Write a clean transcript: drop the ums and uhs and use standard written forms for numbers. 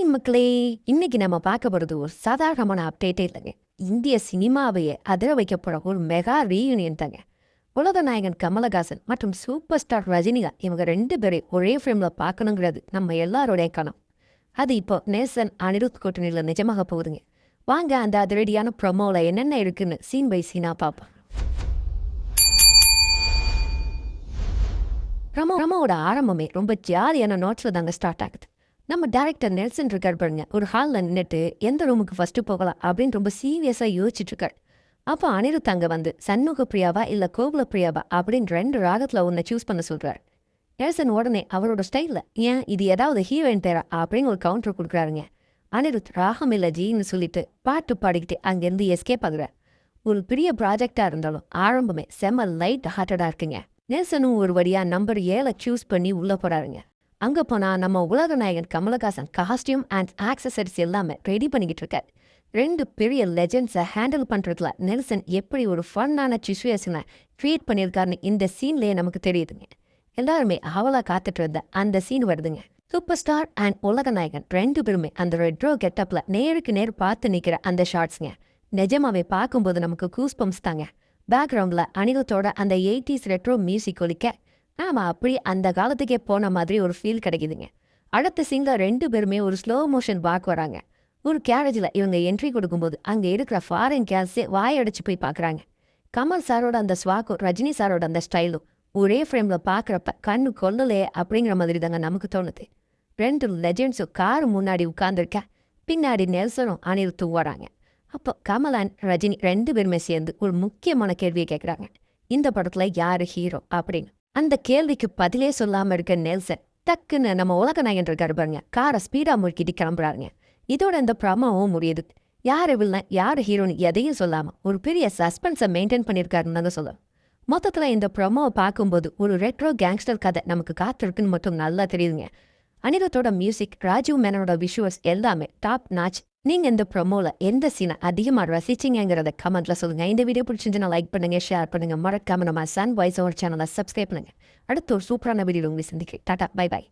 Hi மக்களே, இன்னைக்கு நம்ம பார்க்க போகிறது ஒரு சாதாரணமான அப்டேட்டே இல்லைங்க. இந்திய சினிமாவையே அதிர வைக்க போகிற ஒரு மெகா ரீயூனியன் தாங்க. உலக நாயகன் கமலஹாசன் மற்றும் சூப்பர் ஸ்டார் ரஜினிகாந்த் இவங்க 2 பேரையும் ஒரே ஃபிலிமில் பார்க்கணுங்கிறது நம்ம எல்லாரோடைய கணம். அது இப்போ நேசன் அனிருத் கூட்டணியில் நிஜமாக போகுதுங்க. வாங்க அந்த அதிரடியான ப்ரொமோவில் என்னென்ன இருக்குன்னு சீன் பை சீனாக பார்ப்போம். ப்ரமோவோட ஆரம்பமே ரொம்ப ஜாலியான நோட்ஸில் தாங்க ஸ்டார்ட் ஆகுது. நம்ம டேரக்டர் நெல்சன் இருக்கார் பாருங்க, ஒரு ஹாலில் நின்றுட்டு எந்த ரூமுக்கு ஃபஸ்ட்டு போகலாம் அப்படின்னு ரொம்ப சீரியஸாக யோசிச்சுட்டு இருக்கார். அப்போ அனிருத் அங்கே வந்து சண்முக பிரியாவா இல்லை கோகுல பிரியாவா அப்படின்னு 2 ராகத்தில் ஒன்றை சூஸ் பண்ண சொல்கிறார். நெல்சன் உடனே அவரோட ஸ்டைலில் ஏன் இது ஏதாவது ஹீரோயின் பேரா அப்படின்னு ஒரு கவுண்டர் கொடுக்குறாருங்க. அனிருத் ராகம் இல்லை ஜின்னு சொல்லிட்டு பாட்டு பாடிக்கிட்டு அங்கேருந்து எஸ்கேப் ஆகுறார். ஒரு பெரிய ப்ராஜெக்டாக இருந்தாலும் ஆரம்பமே செம்ம லைட் ஹார்ட்டடாக இருக்குங்க. நெல்சனும் ஒரு வழியாக நம்பர் 7 சூஸ் பண்ணி உள்ளே போகிறாருங்க. அங்கே போனால் நம்ம உலக நாயகன் கமலஹாசன் காஸ்டியூம் அண்ட் ஆக்சசரிஸ் எல்லாமே ரெடி பண்ணிக்கிட்டு இருக்கார். 2 பெரிய லெஜெண்ட்ஸை ஹேண்டில் பண்ணுறதுல நெல்சன் எப்படி ஒரு ஃபன்னான சிச்சுவேஷனை க்ரியேட் பண்ணியிருக்காருன்னு இந்த சீன்லேயே நமக்கு தெரியுதுங்க. எல்லாருமே அவளாக காத்துட்டு இருந்த அந்த சீன் வருதுங்க. சூப்பர் ஸ்டார் அண்ட் உலக நாயகன் 2 பேருமே அந்த ரெட்ரோ கெட்டப்பில் நேருக்கு நேர் பார்த்து நிற்கிற அந்த ஷார்ட்ஸுங்க நிஜமாவே பார்க்கும்போது நமக்கு கூஸ் பம்ப்ஸ் தாங்க. பேக்ரவுண்டில் அனிருத்தோட அந்த 80s ரெட்ரோ மியூசிக் ஒலிக்க ஆமாம், அப்படி அந்த காலத்துக்கே போன மாதிரி ஒரு ஃபீல் கிடைக்குதுங்க. அடுத்த சீனில் 2 பேருமே ஒரு ஸ்லோ மோஷன் வாக் வராங்க. ஒரு கேரேஜில் இவங்க என்ட்ரி கொடுக்கும்போது அங்கே இருக்கிற ஃபாரின் கேர்ஸே வாயடிச்சு போய் பார்க்குறாங்க. கமல் சாரோட அந்த ஸ்வாக்கும் ரஜினி சாரோட அந்த ஸ்டைலும் ஒரே ஃப்ரேமில் பார்க்குறப்ப கண்ணு கொல்லலையே அப்படிங்கிற மாதிரி தாங்க நமக்கு தோணுது. 2 லெஜெண்ட்ஸும் கார் முன்னாடி உட்கார்ந்துருக்க, பின்னாடி நெல்சனும் அனிருத்தும் வராங்க. அப்போ கமல் அண்ட் ரஜினி 2 பேருமே சேர்ந்து ஒரு முக்கியமான கேள்வியை கேட்குறாங்க, இந்த படத்தில் யார் ஹீரோ அப்படின்னு. அந்த கேள்விக்கு பதிலே சொல்லாமல் இருக்க நெல்சன் டக்குன்னு நம்ம உலக நாயகன் இருக்காரு பாருங்க, காரை ஸ்பீடாக முழுக்கிட்டு கிளம்புறாருங்க. இதோட இந்த ப்ரமோவும் முடியுது. யார் வில்லன் யார் ஹீரோன்னு எதையும் சொல்லாமல் ஒரு பெரிய சஸ்பென்ஸை மெயின்டைன் பண்ணியிருக்காருன்னு தான் சொல்லுவோம். மொத்தத்தில் இந்த ப்ரமோவை பார்க்கும்போது ஒரு ரெட்ரோ கேங்ஸ்டர் கதை நமக்கு காத்திருக்குன்னு மட்டும் நல்லா தெரியுதுங்க. அனிருத்தோட மியூசிக், ராஜீவ் மேனனோட விஷுவல்ஸ் எல்லாமே டாப் நாச். நீங்கள் இந்த ப்ரமோவில் எந்த சீனை அதிகமாக ரசிச்சிங்கிறத கமெண்ட்டில் சொல்லுங்கள். இந்த வீடியோ பிடிச்சிருந்துச்சுன்னா லைக் பண்ணுங்கள், ஷேர் பண்ணுங்கள், மறக்காம நம்ம சன் வாய்ஸ் ஓவர் சேனலை சப்ஸ்கிரைப் பண்ணுங்கள். அடுத்து ஒரு சூப்பரான வீடியோ உங்களை சந்திக்கிறேன். Tata, bye bye.